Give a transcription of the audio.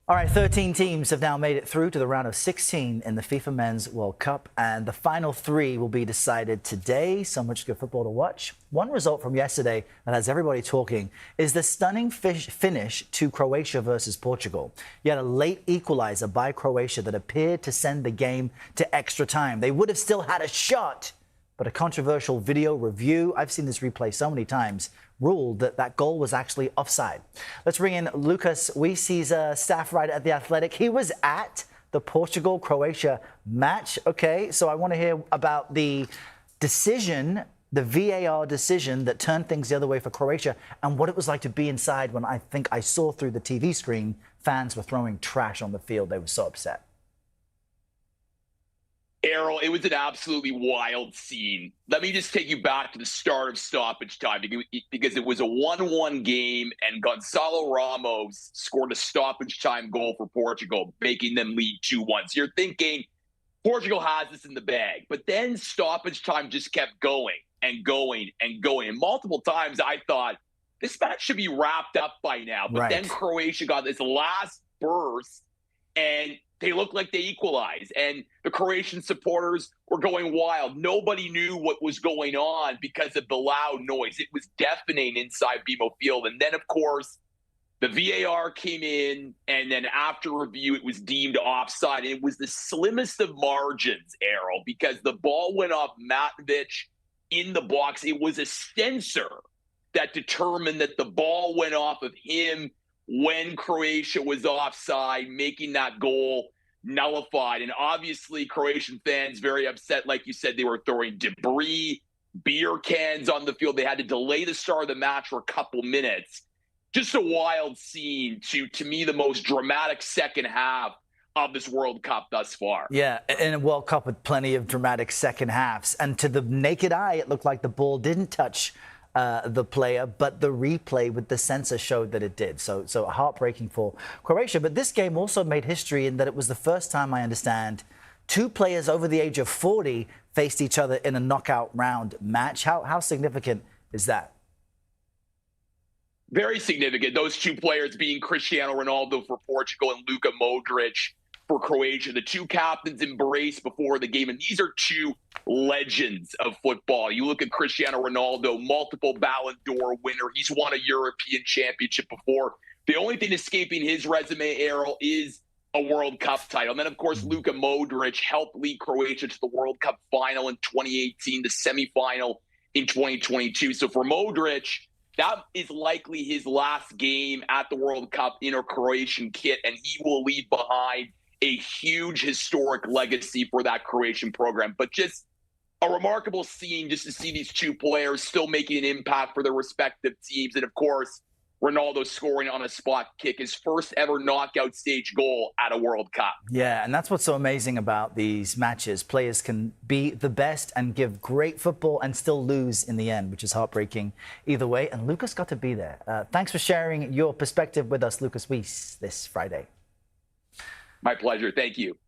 All right, 13 teams have now made it through to the round of 16 in the FIFA Men's World Cup, and the final three will be decided today. So much good football to watch. One result from yesterday that has everybody talking is the stunning finish to Croatia versus Portugal. You had a late equalizer by Croatia that appeared to send the game to extra time. They would have still had a shot, but a controversial video review, I've seen this replay so many times, ruled that that goal was actually offside. Let's bring in Lukas, Weese. He's a staff writer at The Athletic. He was at the Portugal-Croatia match. Okay, so I want to hear about the decision, the VAR decision that turned things the other way for Croatia, and what it was like to be inside when I think I saw through the TV screen fans were throwing trash on the field. They were so upset. Errol, it was an absolutely wild scene. Let me just take you back to the start of stoppage time because it was a 1-1 game and Gonçalo Ramos scored a stoppage time goal for Portugal, making them lead 2-1. So you're thinking Portugal has this in the bag, but then stoppage time just kept going and going and going. And multiple times I thought this match should be wrapped up by now, but then Croatia got this last burst and they looked like they equalized, and the Croatian supporters were going wild. Nobody knew what was going on because of the loud noise. It was deafening inside BMO Field. And then, of course, the VAR came in, and then after review, it was deemed offside. And it was the slimmest of margins, Errol, because the ball went off Matovic in the box. It was a censor that determined that the ball went off of him when Croatia was offside, making that goal nullified. And obviously, Croatian fans very upset. Like you said, they were throwing debris, beer cans on the field. They had to delay the start of the match for a couple minutes. Just a wild scene to me, the most dramatic second half of this World Cup thus far. Yeah, in a World Cup with plenty of dramatic second halves. And to the naked eye, it looked like the ball didn't touch the player, but the replay with the sensor showed that it did. So heartbreaking for Croatia. But this game also made history in that it was the first time, I understand, two players over the age of 40 faced each other in a knockout round match. How significant is that? Very significant. Those two players being Cristiano Ronaldo for Portugal and Luka Modric for Croatia. The two captains embraced before the game, and these are two legends of football. You look at Cristiano Ronaldo, multiple Ballon d'Or winner. He's won a European championship before. The only thing escaping his resume, Errol, is a World Cup title. And then, of course, Luka Modric helped lead Croatia to the World Cup final in 2018, the semifinal in 2022. So for Modric, that is likely his last game at the World Cup in a Croatian kit, and he will leave behind a huge historic legacy for that Croatian program. But just a remarkable scene just to see these two players still making an impact for their respective teams. And, of course, Ronaldo scoring on a spot kick, his first ever knockout stage goal at a World Cup. Yeah, and that's what's so amazing about these matches. Players can be the best and give great football and still lose in the end, which is heartbreaking either way. And Lukas got to be there. Thanks for sharing your perspective with us, Lukas Weese, this Friday. My pleasure. Thank you.